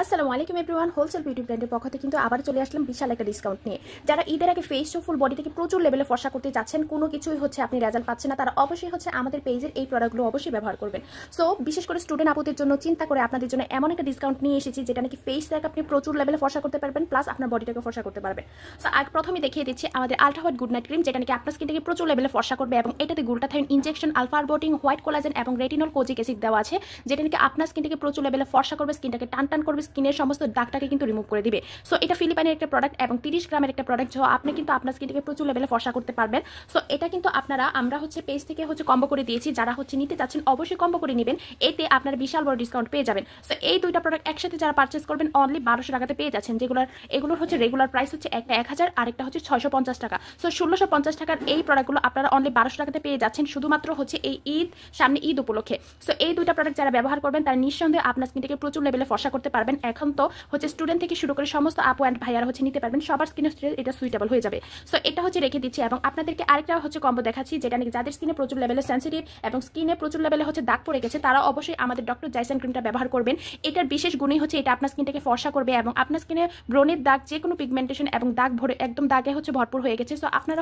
আসসালামু আলাইকুম everyone, wholesale beauty ব্র্যান্ডের পক্ষ থেকে কিন্তু আবার চলে আসলাম বিশাল একটা ডিসকাউন্ট নিয়ে। যারা ঈদের আগে ফেস টু ফুল বডি থেকে প্রচুর লেভেলে ফর্সা করতে যাচ্ছেন, কোনো কিছুই আপনি রেজাল্ট পাচ্ছেন না, তারা অবশ্যই আমাদের পেজের এই প্রোডাক্টগুলো অবশ্যই ব্যবহার করবেন। সো বিশেষ করে স্টুডেন্ট আপুদের জন্য চিন্তা করে আপনাদের জন্য এমন একটা ডিসকাউন্ট নিয়ে এসেছি, যেটা নাকি ফেস থেকে আপনি প্রচুর লেভেলে ফর্সা করতে পারবেন, প্লাস আপনার বডিটাকে ফর্সা করতে পারবেন। সো আগে প্রথমে দেখিয়ে দিচ্ছি আমাদের ultra white good night cream, যেটা নাকি আপনার স্কিন থেকে প্রচুর লেভেলে ফর্সা করবে এবং এটাতে glutathione injection, alpha arbutin, white collagen এবং রেটিনল কোজিক অ্যাসিড দেওয়া আছে, যেটা নাকি আপনার স্কিন থেকে প্রচুর লেভেলে ফর্সা করবে, স্কিনটাকে টান করবে, স্কিনের সমস্ত দাগটাকে কিন্তু রিমুভ করে দিবে। সো এটা ফিলিপাইনের একটা প্রোডাক্ট এবং 30 গ্রামের একটা প্রোডাক্ট, যা আপনি কিন্তু আপনার স্কিন থেকে প্রচুর লেভেলে ফর্সা করতে পারবেন। সো এটা কিন্তু আমরা পেজ থেকে কম্বো করে দিয়েছি, যারা নিতে চাচ্ছেন অবশ্যই কম্বো করে নেবেন, এতে আপনারা বিশাল বড় ডিসকাউন্ট পেয়ে যাবেন। সো এই দুইটা প্রোডাক্ট একসাথে যারা পারচেজ করবেন অনলি 1200 টাকাতে পেয়ে যাচ্ছেন, এগুলোর রেগুলার প্রাইস একটা 1000 আর একটা 650 টাকা। সো 1650 টাকার এই প্রোডাক্টগুলো আপনারা অনলি 1200 টাকাতে পেয়ে যাচ্ছেন, শুধুমাত্র এই সামনে ঈদ উপলক্ষে। সো এই দুইটা প্রোডাক্ট যারা ব্যবহার করবেন তারা নিঃসন্দেহে আপনার স্কিন থেকে প্রচুর লেভেলে ফর্সা করতে পারবেন। এখন তো স্টুডেন্ট থেকে শুরু করে সমস্ত আপু অ্যান্ড ভাইয়ারা নিতে পারবেন, সবার স্কিনে এটা সুইটেবল হয়ে যাবে। সো এটা রেখে দিচ্ছি এবং আপনাদেরকে আরেকটা কম্বো দেখাচ্ছি, যেটা নাকি যাদের স্কিনে প্রচুর লেভেলে সেন্সিটিভ এবং স্কিনে প্রচুর লেভেলে দাগ পড়ে গেছে, তারা অবশ্যই আমাদের ডক্টর জাইসন ক্রিমটা ব্যবহার করবেন। এটার বিশেষ গুণই এটা আপনার স্কিনটাকে ফর্সা করবে এবং আপনার স্কিনে ব্রণের দাগ, যে কোনো পিগমেন্টেশন এবং দাগ ভরে একদম দাগে ভরপুর হয়ে গেছে। সো আপনারা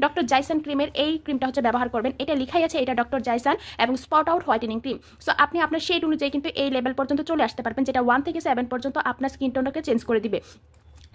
ডক্টর জাইসন ক্রিমের এই ক্রিমটা ব্যবহার করবেন। এটা লেখাই আছে এটা ডক্টর জাইসন এবং spot out whitening cream. So আপনি আপনার শেড অনুযায়ী কিন্তু এই লেভেল পর্যন্ত চলে আসতে পারবেন, যেটা 1 থেকে 7 পর্যন্ত আপনার স্কিন টোনটাকে চেঞ্জ করে দিবে।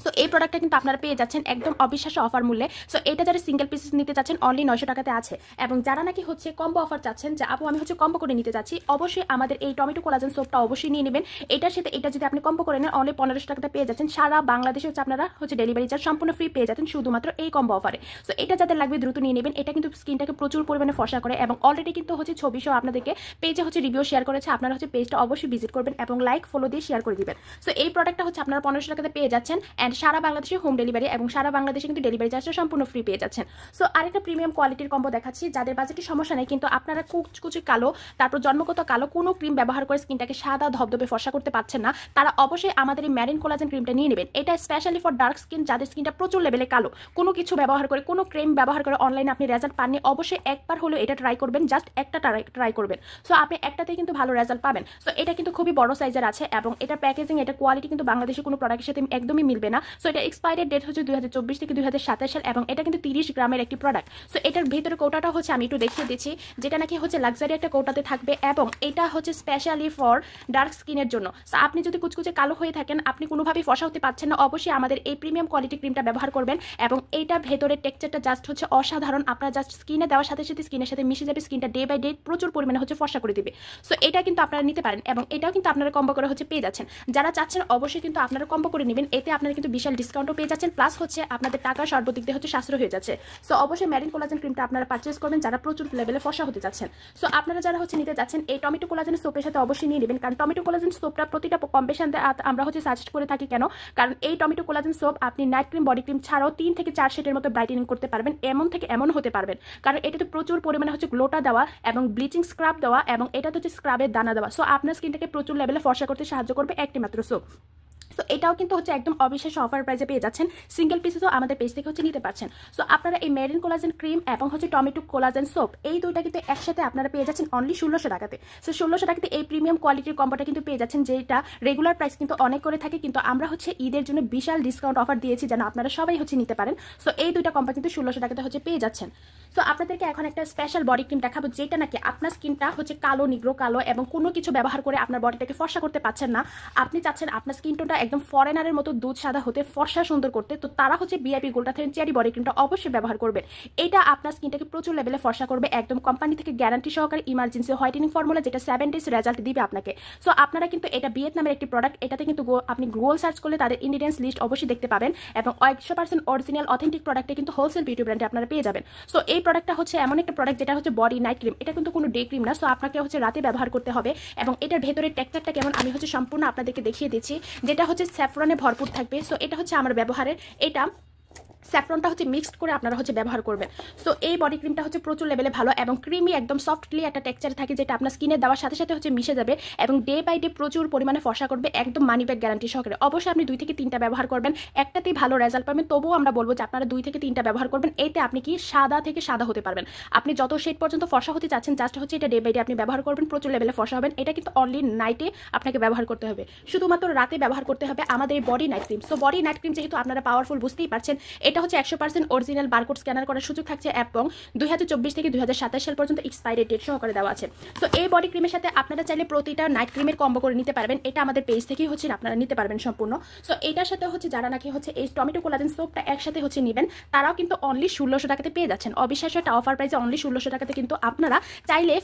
সো এই প্রোডাক্টটা কিন্তু আপনারা পেয়ে যাচ্ছেন একদম অবিশ্বাস্য অফার মূল্যে। সো এটা যারা সিঙ্গেল পিসেস নিতে চাচ্ছেন অনলি 900 টাকাতে আছে, এবং যারা নাকি কম্বো অফার চাচ্ছেন যে আপু আমি কম্বো করে নিতে চাচ্ছি, অবশ্যই আমাদের এই টমেটো কোলাজেন সোপটা অবশ্যই নিয়ে নেবেন। এটার সাথে এটা যদি আপনি কম্বো করে নেন অনলি 1500 টাকাতে পেয়ে যাচ্ছেন। সারা বাংলাদেশে আপনারা ডেলিভারি চার্জ সম্পূর্ণ ফ্রি পেয়ে যাচ্ছেন শুধুমাত্র এই কম্বো অফারে। সো এটা যাদের লাগবে দ্রুত নিয়ে নেবেন। এটা কিন্তু স্কিনটাকে প্রচুর পরিমাণে ফর্সা করে এবং অলরেডি কিন্তু ছবি সহ আপনাদেরকে পেজে রিভিউ শেয়ার করেছে। আপনারা পেজটা অবশ্যই ভিজিট করবেন এবং লাইক ফলো দিয়ে শেয়ার করে দিবেন। সো এই প্রোডাক্টটা আপনারা 1500 টাকাতে পেয়ে যাচ্ছেন এন্ড সারা বাংলাদেশে হোম ডেলিভারি এবং সারা বাংলাদেশে কিন্তু ডেলিভারি চার্জটা সম্পূর্ণ ফ্রি পেয়ে যাচ্ছেন। সো আরেকটা প্রিমিয়াম কোয়ালিটির কম্বো দেখাচ্ছি, যাদের বাজেটের সমস্যা নেই কিন্তু আপনারা কুচকুচি কালো, তারপর জন্মগত কালো, কোনো ক্রিম ব্যবহার করে স্কিনটাকে সাদা ধবধবে ফর্সা করতে পারছেন না, তারা অবশ্যই আমাদের এই ম্যারিন কোলাজেন ক্রিমটা নিয়ে নেবেন। এটা স্পেশালি ফর ডার্ক স্কিন, যাদের স্কিনটা প্রচুর লেভেলে কালো, কোনো কিছু ব্যবহার করে, কোনো ক্রিম ব্যবহার করে অনলাইনে আপনি রেজাল্ট পাননি, অবশ্যই একবার হলেও এটা ট্রাই করবেন, জাস্ট একটা ট্রাই করবেন। সো আপনি একটাতেই কিন্তু ভালো রেজাল্ট পাবেন। সো এটা কিন্তু খুবই বড় সাইজের আছে এবং এটার প্যাকেজিং, এটা কোয়ালিটি কিন্তু বাংলাদেশে কোনো প্রোডাক্টের সাথে একদমই মিলবে না। সো এটা এক্সপায়ারি ডেট 2024 থেকে 2027 সাল এবং এটা কিন্তু 30 গ্রামের একটি প্রোডাক্ট। সো এটার ভিতরে কৌটাটা আমি একটু দেখিয়ে দিচ্ছি, যেটা নাকি লাক্সারি একটা কৌটাতে থাকবে এবং এটা স্পেশালি ফর ডার্ক স্কিনের জন্য। সো আপনি যদি কুচকুচে কালো হয়ে থাকেন, আপনি কোনোভাবেই ফর্সা হতে পারছেন না, অবশ্যই আমাদের এই প্রিমিয়াম কোয়ালিটি ক্রিমটা ব্যবহার করবেন এবং এইটা ভেতরের টেক্সচারটা জাস্ট অসাধারণ। আপনারা জাস্ট স্কিনে দেওয়ার সাথে সাথে স্কিনের সাথে মিশে যাবে, স্কিনটা ডে বাই ডে প্রচুর পরিমাণে ফর্সা করে দিবে। সো এটা কিন্তু আপনারা নিতে পারেন এবং এটাও কিন্তু আপনারা কম্বো করে পেয়ে যাচ্ছেন। যারা চাচ্ছেন অবশ্যই কিন্তু আপনারা কম্বো করে নেবেন, এতে আপনারা কিন্তু বিশাল ডিসকাউন্টও পেয়ে যাচ্ছেন, প্লাস আপনাদের টাকা সর্বদিক দিয়ে সাশ্রয় হয়ে যাচ্ছে। সো অবশ্যই ম্যারিন কোলাজেন ক্রিমটা আপনারা পারচেজ করবেন যারা প্রচুর লেভেলে ফর্সা হতে যাচ্ছেন। সো আপনারা যারা নিতে যাচ্ছেন এই টমেটো কোলাজেন সোপের সাথে অবশ্যই নিয়ে নেবেন, কারণ টমেটো কোলাজেন সোপটা প্রতিটা কম্বিনেশন আমরা সাজেস্ট করে থাকি। কেন? কারণ এই টমেটো কোলাজেন সোপ আপনি নাইট ক্রিম, বডি ক্রিম ছাড়াও 3 থেকে 4 শেডের মতো ব্রাইটেনিং করতে পারবেন, এমন থেকে এমন হতে পারবেন, কারণ এটাতে প্রচুর পরিমাণে গ্লোটা দেওয়া এবং ব্লিচিং স্ক্রাব দেওয়া এবং এটাতে স্ক্রাবের দানা দেওয়া। সো আপনার স্কিনটাকে প্রচুর লেভেলে ফর্সা করতে সাহায্য করবে একটি মাত্র সোপ। সো এটাও কিন্তু একদম অবিশ্বাস্য অফার প্রাইসে পেয়ে যাচ্ছেন, সিঙ্গেল পিসেসও আমাদের পেজ থেকে নিতে পারছেন। সো আপনারা এই মেরিন কোলাজেন ক্রিম এবং টমেটো কোলাজেন সোপ এই দুইটা কিন্তু একসাথে আপনারা পেয়ে যাচ্ছেন অনলি 1600 টাকাতে। সো 1600 টাকাতে এই প্রিমিয়াম কোয়ালিটির কম্বোটা কিন্তু পেয়ে যাচ্ছেন, যেটা রেগুলার প্রাইস কিন্তু অনেক করে থাকে, কিন্তু আমরা ঈদের জন্য বিশাল ডিসকাউন্ট অফার দিয়েছি যেন আপনারা সবাই নিতে পারেন। সো এই দুইটা কম্বো কিন্তু 1600 টাকাতে পেয়ে যাচ্ছেন। সো আপনাদেরকে এখন একটা স্পেশাল বডি ক্রিম দেখাবো, যেটা নাকি আপনার স্কিনটা কালো, নিগ্রো কালো এবং কোনো কিছু ব্যবহার করে আপনার বডিটাকে ফর্সা করতে পারছেন না, আপনি চাচ্ছেন আপনার স্কিন টোনটা একদম ফরেনারের মতো দুধ সাদা হতে, ফর্সা সুন্দর করতে, তো তারা বিআইপি গ্লুটাথাইন চেরি বডি ক্রিমটা অবশ্যই ব্যবহার করবেন। এটা আপনার স্কিনটাকে প্রচুর লেভেলে ফর্সা করবে, একদম কোম্পানি থেকে গ্যারান্টি সহকারে ইমার্জেন্সি হোয়াইটেনিং ফর্মুলা, যেটা 7 ডেজ রেজাল্ট দিবে আপনাকে। সো আপনারা কিন্তু এটা ভিয়েতনামের একটি প্রোডাক্ট, এটাতে কিন্তু আপনি গুগল সার্চ করলে তাদের ইনগ্রিডিয়েন্টস লিস্ট অবশ্যই দেখতে পাবেন এবং 100% অরিজিনাল অথেন্টিক প্রোডাক্টে কিন্তু হোলসেল বিউটি ব্র্যান্ডে আপনারা পেয়ে যাবেন। সো এই প্রোডাক্টটা এমন একটা প্রোডাক্ট যেটা বডি নাইট ক্রিম, এটা কিন্তু কোনো ডে ক্রিম না। সো আপনাকে রাতে ব্যবহার করতে হবে এবং এটার ভেতরের টেক্সচারটা কেমন আমি সম্পূর্ণ আপনাদেরকে দেখিয়ে দিচ্ছি, যেটা স্যাফরনে ভরপুর থাকবে। সো এটা আমার ব্যবহারের, এটা স্যাফরনটা হচ্ছে মিক্সড করে আপনারা হচ্ছে ব্যবহার করবেন। সো এই বডি ক্রিমটা হচ্ছে প্রচুর লেভেলে ভালো এবং ক্রিমি একদম সফটলি একটা টেক্সচার থাকে, যেটা আপনার স্কিনে দেওয়ার সাথে সাথে হচ্ছে মিশে যাবে এবং ডে বাই ডে প্রচুর পরিমাণে ফর্সা করবে, একদম মানি ব্যাগ গ্যারান্টি সহকারে। অবশ্যই আপনি 2 থেকে 3টা ব্যবহার করবেন, একটাতেই ভালো রেজাল্ট পাবেন। তবুও আমরা বলবো যে আপনারা 2 থেকে 3টা ব্যবহার করবেন। এতে আপনি কি সাদা থেকে সাদা হতে পারবেন। আপনি যত শেড পর্যন্ত ফর্সা হতে চাচ্ছেন, জাস্ট হচ্ছে এটা ডে বাই ডে আপনি ব্যবহার করবেন, প্রচুর লেভেলে ফর্সা হবেন। এটা কিন্তু অনলি নাইটে আপনাকে ব্যবহার করতে হবে, শুধুমাত্র রাতে ব্যবহার করতে হবে আমাদের এই body night cream. So body night cream যেহেতু আপনারা পাওয়ারফুল বুঝতেই পারছেন, এটা হচ্ছে 100% অরিজিনাল বারকোড স্ক্যানার করার সুযোগ থাকছে এবং 2024 থেকে 2027 সাল পর্যন্ত এক্সপায়ারি ডেট সহকারে দেওয়া আছে। সো এই বডি ক্রিমের সাথে আপনারা চাইলে প্রতিটা নাইট ক্রিমের কম্বো করে নিতে পারবেন। এটা আমাদের পেজ থেকেই হচ্ছে আপনারা নিতে পারবেন সম্পূর্ণ। সো এটার সাথে হচ্ছে যারা নাকি হচ্ছে এই টমেটো কোলাজেন সোপটা একসাথে হচ্ছে নেবেন, তারাও কিন্তু অনলি 1600 টাকাতে পেয়ে যাচ্ছেন। অবিশ্বাস্য একটা অফার প্রাইসে অনলি 1600 টাকাতে কিন্তু আপনারা চাইলে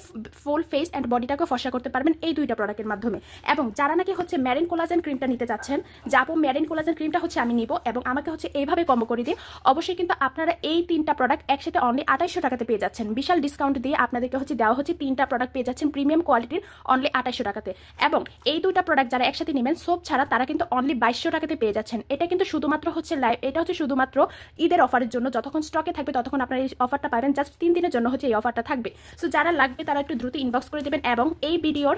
ফুল ফেস অ্যান্ড বডিটাকে ফর্সা করতে পারবেন এই 2টা প্রোডাক্টের মাধ্যমে। এবং যারা নাকি হচ্ছে মেরিন কোলাজেন ক্রিমটা নিতে চাচ্ছেন, যাবো মেরিন কোলাজেন ক্রিমটা হচ্ছে আমি নিব এবং আমাকে হচ্ছে এইভাবে কম্বো করে দিই, অবশ্যই কিন্তু আপনারা এই 3টা প্রোডাক্ট একসাথে অনলি 2800 টাকাতে পেয়ে যাচ্ছেন। বিশাল ডিসকাউন্ট দিয়ে আপনাদেরকে হচ্ছে দেওয়া হচ্ছে 3টা প্রোডাক্ট পেয়ে যাচ্ছেন প্রিমিয়াম কোয়ালিটির অনলি 2800 টাকাতে। এবং এই 2টা প্রোডাক্ট যারা একসাথে নেবেন সোপ ছাড়া, তারা কিন্তু অনলি 2200 টাকাতে পেয়ে যাচ্ছেন। এটা কিন্তু শুধুমাত্র হচ্ছে এটা হচ্ছে শুধুমাত্র ঈদের অফারের জন্য, যতক্ষণ স্টকে থাকবে ততক্ষণ আপনারা এই অফারটা পাবেন। জাস্ট 3 দিনের জন্য হচ্ছে এই অফারটা থাকবে। সো যারা লাগবে তারা একটু দ্রুত ইনবক্স করে দেবেন এবং এই ভিডিওর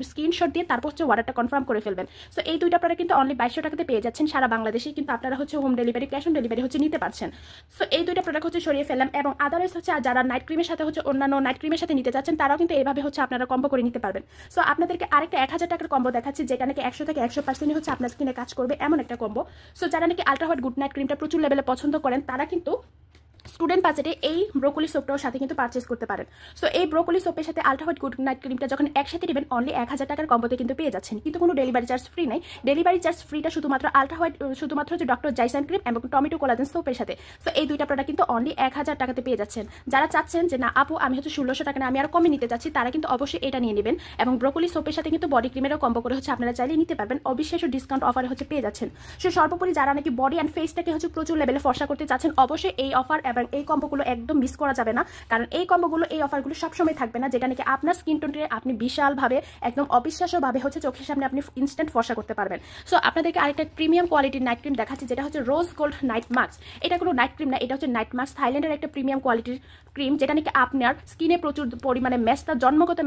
স্ক্রিনশট দিয়ে তারপর হচ্ছে অর্ডারটা কনফার্ম করে ফেলবেন। সো এই 2টা প্রোডাক্ট কিন্তু অনলি 2200 টাকাতে পেয়ে যাচ্ছেন সারা বাংলাদেশে, কিন্তু আপনারা হচ্ছে home delivery, cash on delivery হচ্ছে নিতে পারছেন। সো এই 2টা প্রোডাক্ট হচ্ছে সরিয়ে ফেললাম এবং আদারস হচ্ছে যারা নাইট ক্রিমের সাথে হচ্ছে অন্যান্য নাইট ক্রিমের সাথে নিতে চাচ্ছেন, তারাও কিন্তু এইভাবে হচ্ছে আপনারা কম্বো করে নিতে পারবেন। সো আপনাদেরকে আরেকটা 1000 টাকার কম্বো দেখাচ্ছি, যেটা নাকি 100 থেকে 100% হচ্ছে আপনার স্কিনে কাজ করবে এমন একটা কম্বো। সো যারা নাকি আলট্রা হোয়াইট গুড নাইট ক্রিমটা প্রচুর লেভেলে পছন্দ করেন, তারা কিন্তু স্টুডেন্ট বাজেটে এই ব্রোকলি সোপটাও সাথে কিন্তু পারচেজ করতে পারেন। সো এই ব্রোকলি সোপের সাথে আলট্রা হোয়াইট গুড নাইট ক্রিমটা যখন একসাথে নেবেন অনলি 1000 টাকার কম্বোতে কিন্তু পেয়ে যাচ্ছেন, কিন্তু কোনো ডেলিভারি চার্জ ফ্রি নাই। ডেলিভারি চার্জ ফ্রিটা শুধুমাত্র আলট্রা হোয়াইট, শুধুমাত্র হচ্ছে ডক্টর জাইসান ক্রিম এবং টমেটো কোলাজেন সোপের সাথে। সো এই 2টা প্রোডাক্ট কিন্তু অনলি 1000 টাকাতে পেয়ে যাচ্ছেন। যারা চাচ্ছেন যে না আপু আমি হচ্ছে 1600 টাকা না, আমি আরো কমে নিতে চাচ্ছি, তারা কিন্তু অবশ্যই এটা নিয়ে নেবেন এবং ব্রোকলি সোপের সাথে কিন্তু বডি ক্রিমেরও কম্বো করে হচ্ছে আপনারা চাইলে নিতে পারবেন, অবিশ্বাস্য ডিসকাউন্ট অফারে হচ্ছে পেয়ে যাচ্ছেন। সো সর্বোপরি যারা নাকি বডি অ্যান্ড ফেসটাকে হচ্ছে প্রচুর লেভেলে ফর্সা করতে চাচ্ছেন, অবশ্যই এই অফার এবং এই কম্বোগুলো একদম মিস করা যাবে না, কারণ এই কম্বোগুলো, এই অফারগুলো সবসময় থাকবে না, যেটা নাকি আপনার স্কিন টোনকে আপনি বিশালভাবে একদম অবিশ্বাস্যভাবে হচ্ছে চোখের সামনে আপনি ইনস্ট্যান্ট ফর্সা করতে পারবেন। সো আপনাদেরকে আরেকটা প্রিমিয়াম কোয়ালিটির নাইট ক্রিম দেখাচ্ছি, যেটা হচ্ছে রোজ গোল্ড নাইট মাস্ক। এটা কোনো নাইট ক্রিম না, এটা হচ্ছে নাইট মাস্ক, থাইল্যান্ডের একটা প্রিমিয়াম কোয়ালিটির ক্রিম, যেটা নাকি আপনার স্কিনে প্রচুর পরিমাণে মেস্তা, জন্মগত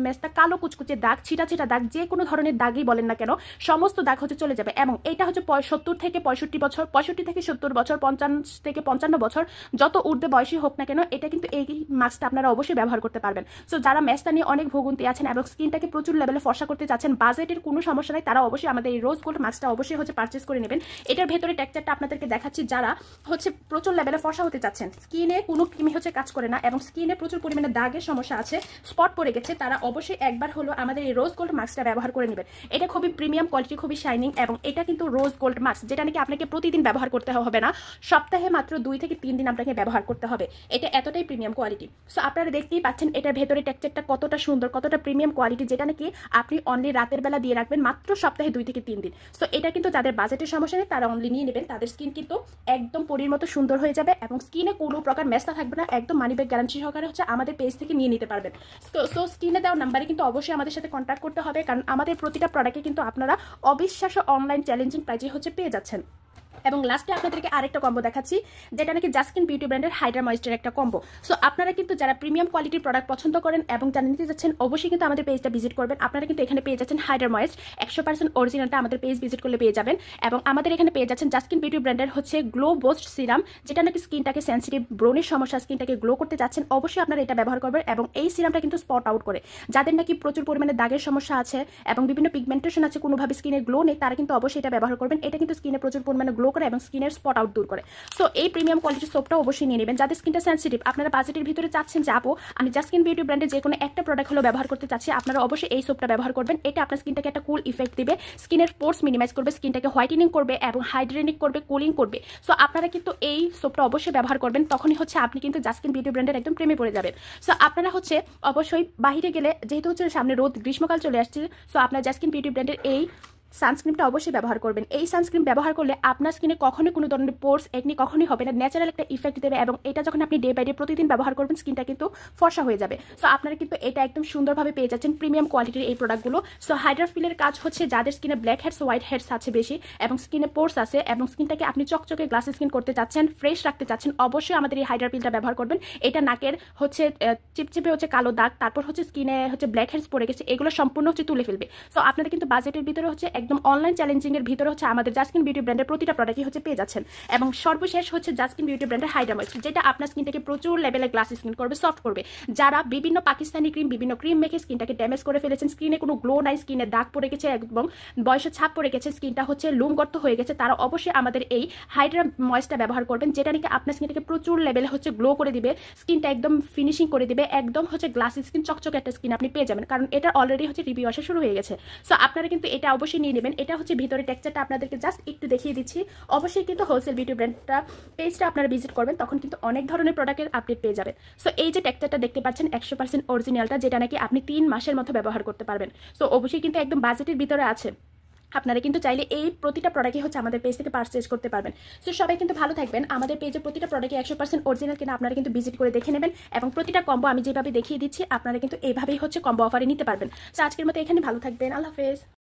মেস্তা, কালো কুচকুচে দাগ, ছিটা ছিটা দাগ, যে কোনো ধরনের দাগই বলেন না কেন, সমস্ত দাগ হচ্ছে চলে যাবে। এবং এটা হচ্ছে 70 থেকে 65 বছর, 65 থেকে 70 বছর, 50 থেকে 55 বছর, যত ঊর্ধ্বে বয়সী হোক না কেন, এটা কিন্তু এই মাস্কটা আপনারা অবশ্যই ব্যবহার করতে পারবেন। সো যারা মেস্তা নিয়ে অনেক ভোগান্তি আছেন এবং স্কিনটাকে প্রচুর লেভেলে ফর্সা করতে চাচ্ছেন, বাজেটের কোনো সমস্যা নাই, তারা অবশ্যই আমাদের এই রোজ গোল্ড মাস্কটা অবশ্যই হচ্ছে পারচেস করে নেবেন। এটার ভেতরে টেক্সচারটা আপনাদেরকে দেখাচ্ছি, যারা হচ্ছে প্রচুর লেভেলে ফর্সা হতে চাচ্ছেন, স্কিনে কোনো ক্রিমি হচ্ছে কাজ করে না এবং স্কিনে প্রচুর পরিমাণে দাগের সমস্যা আছে, স্পট পড়ে গেছে, তারা অবশ্যই একবার হলো আমাদের এই রোজ গোল্ড মাস্কটা ব্যবহার করে নেবেন। এটা খুবই প্রিমিয়াম কোয়ালিটি, খুবই শাইনিং এবং এটা কিন্তু রোজ গোল্ড মাস্ক, যেটা নাকি আপনাকে প্রতিদিন ব্যবহার করতে হবে না, সপ্তাহে মাত্র 2 থেকে 3 দিন আপনাকে ব্যবহার করতে হবে। এটা এতটাই প্রিমিয়াম কোয়ালিটি। সো আপনারা দেখতেই পাচ্ছেন এটার ভেতরে টেক্সচারটা কতটা সুন্দর, কতটা প্রিমিয়াম কোয়ালিটি, যেটা নাকি আপনি অনলি রাতের বেলা দিয়ে রাখবেন মাত্র সপ্তাহে 2 থেকে 3 দিন। সো এটা কিন্তু যাদের বাজেটের সমস্যা নেই, তারা অনলি নিয়ে নেবেন, তাদের স্কিন কিন্তু একদম পরীর মতো সুন্দর হয়ে যাবে এবং স্কিনে কোনো প্রকার মেস্তা থাকবে না, একদম মানি ব্যাগ গ্যারান্টি সহকারে হচ্ছে আমাদের পেজ থেকে নিয়ে নিতে পারবেন। সো স্ক্রিনে দেওয়া নাম্বারে কিন্তু অবশ্যই আমাদের সাথে কন্ট্যাক্ট করতে হবে, কারণ আমাদের প্রতিটা প্রোডাক্টে কিন্তু আপনারা অবিশ্বাস্য অনলাইন চ্যালেঞ্জিং প্রাইজে হচ্ছে পেয়ে যাচ্ছেন। এবং লাস্টে আপনাদেরকে আরেকটা কম্বো দেখাচ্ছি, যেটা নাকি জাস্কিন বিউটি ব্র্যান্ডের হাইড্রা ময়েশ্চার একটা কম্বো। সো আপনারা কিন্তু যারা প্রিমিয়াম কোয়ালিটির প্রোডাক্ট পছন্দ করেন এবং যারা নিতে যাচ্ছেন, অবশ্যই কিন্তু আমাদের পেজটা ভিজিট করবেন। আপনারা কিন্তু এখানে পেয়ে যাচ্ছেন হাইড্রা ময়েস্ট 100% অরিজিনালটা আমাদের পেজ ভিজিট করলে পেয়ে যাবেন। এবং আমাদের এখানে পেয়ে যাচ্ছেন জাস্কিন বিউটি ব্র্যান্ডের হচ্ছে গ্লো বুস্ট সিরাম, যেটা নাকি স্কিনটাকে সেন্সিটিভ, ব্রণের সমস্যা, স্কিনটাকে গ্লো করতে যাচ্ছেন, অবশ্যই আপনারা এটা ব্যবহার করবেন। এবং এই সিরামটা কিন্তু স্পট আউট করে, যাদের নাকি প্রচুর পরিমাণে দাগের সমস্যা আছে এবং বিভিন্ন পিগমেন্টেশন আছে, কোনোভাবে স্কিনে গ্লো নেই, তারা কিন্তু অবশ্যই এটা ব্যবহার করবেন। এটা কিন্তু স্কিনে প্রচুর পরিমাণে গ্লো করে এবং স্কিনের স্পট আউট দূর করে। সো এই প্রিমিয়াম কোয়ালিটির সোপটা অবশ্যই নিয়ে নেবেন। যাদের স্কিনটা সেন্সিটিভ, আপনারা বাজেটের ভিতরে চাচ্ছেন যে আপু আমি জাস্কিন বিউটি ব্র্যান্ডের যে কোনো একটা প্রোডাক্ট হলো ব্যবহার করতে চাচ্ছি, আপনারা অবশ্যই এই সোপটা ব্যবহার করবেন। এটা আপনার স্কিনটাকে একটা কুল ইফেক্ট দিবে, স্কিনের পোর্স মিনিমাইজ করবে, স্কিনটাকে হোয়াইটেনিং করবে এবং হাইড্রেনিক করবে, কুলিং করবে। সো আপনারা কিন্তু এই সোপটা অবশ্যই ব্যবহার করবেন, তখনই হচ্ছে আপনি কিন্তু জাস্কিন বিউটি ব্র্যান্ডের একদম প্রেমে পড়ে যাবেন। সো আপনারা হচ্ছে অবশ্যই বাইরে গেলে, যেহেতু হচ্ছে সামনে রোদ, গ্রীষ্মকাল চলে আসছে, সো আপনার জাস্কিন বিউটি ব্র্যান্ডের এই সানস্ক্রিনটা অবশ্যই ব্যবহার করবেন। এই সানস্ক্রিন ব্যবহার করলে আপনার স্কিনে কখনোই কোনো ধরনের পোর্স একনি কখনোই হবে না, ন্যাচারাল একটা ইফেক্ট দেবে এবং এটা যখন আপনি ডে বাই ডে প্রতিদিন ব্যবহার করবেন স্কিনটা কিন্তু ফর্সা হয়ে যাবে। সো আপনারা কিন্তু এটা একদম সুন্দরভাবে পেয়ে যাচ্ছেন প্রিমিয়াম কোয়ালিটির এই প্রোডাক্টগুলো। সো হাইড্রাফিলের কাজ হচ্ছে যাদের স্কিনে ব্ল্যাক হেডস হোয়াইট হেডস আছে বেশি এবং স্কিনে পোর্স আছে এবং স্কিনটাকে আপনি চকচকে গ্লাসি স্কিন করতে চাচ্ছেন, ফ্রেশ রাখতে চাচ্ছেন, অবশ্যই আমাদের এই হাইড্রাফিলটা ব্যবহার করবেন। এটা নাকের হচ্ছে চিপচিপে হচ্ছে কালো দাগ, তারপর হচ্ছে স্কিনে হচ্ছে ব্ল্যাক হেডস পড়ে গেছে, এগুলো সম্পূর্ণ হচ্ছে তুলে ফেলবে। সো আপনারা কিন্তু বাজেটের ভিতরে হচ্ছে একদম অনলাইন চ্যালেঞ্জিং এর ভিতরে হচ্ছে আমাদের জাস্কিন বিউটি ব্র্যান্ডের প্রতিটা প্রোডাক্টই হচ্ছে পেয়ে যাচ্ছেন। এবং সর্বশেষ হচ্ছে জাস্কিন বিউটি ব্র্যান্ডের হাইড্রা ময়েশ্চার, যেটা আপনার স্কিনটাকে প্রচুর লেভেলে গ্লাসি স্কিন করবে, সফট করবে। যারা বিভিন্ন পাকিস্তানি ক্রিম বিভিন্ন ক্রিম মেখে স্কিনটাকে ড্যামেজ করে ফেলেছেন, স্কিনে কোনো গ্লো নাই, স্কিনে দাগ পড়ে গেছে এবং বয়সের ছাপ পড়ে গেছে, স্কিনটা হচ্ছে লুমগর্ত হয়ে গেছে, তারা অবশ্যই আমাদের এই হাইড্রা ময়েশ্চার ব্যবহার করবেন, যেটা নাকি আপনার স্কিনটাকে প্রচুর লেভেলে হচ্ছে গ্লো করে দিবে, স্কিনটা একদম ফিনিশিং করে দিবে, একদম হচ্ছে গ্লাসি স্কিন চকচকে একটা স্কিন আপনি পেয়ে যাবেন। কারণ এটা অলরেডি হচ্ছে রিভিউ আসা শুরু হয়ে গেছে। সো আপনারা কিন্তু এটা অবশ্যই নিয়ে নেবেন। এটা হচ্ছে ভিতরে টেক্সচারটা আপনাদেরকে জাস্ট একটু দেখিয়ে দিচ্ছি। অবশ্যই কিন্তু হোলসেল বিউটি ব্র্যান্ডটা পেজটা আপনারা ভিজিট করবেন, তখন কিন্তু অনেক ধরনের প্রোডাক্টের আপডেট পেয়ে যাবেন। সো এই যে টেক্সচারটা দেখতে পাচ্ছেন 100% অরিজিনালটা, যেটা নাকি আপনি 3 মাসের মতো ব্যবহার করতে পারবেন। সো অবশ্যই কিন্তু একদম বাজেটের ভিতরে আছে। আপনারা কিন্তু চাইলে এই প্রতিটা প্রোডাক্টই হচ্ছে আমাদের পেজ থেকে পারচেজ করতে পারবেন। সো সবাই কিন্তু ভালো থাকবেন। আমাদের পেজে প্রতিটা প্রোডাক্টই 100% অরিজিনাল কিনা আপনারা কিন্তু ভিজিট করে দেখে নেবেন এবং প্রতিটা কম্বো আমি যেভাবে দেখিয়ে দিচ্ছি আপনারা কিন্তু এইভাবেই হচ্ছে কম্বো অফারে নিতে পারবেন। সো আজকের মতো এখানে ভালো থাকবেন। আল্লাহ হাফেজ।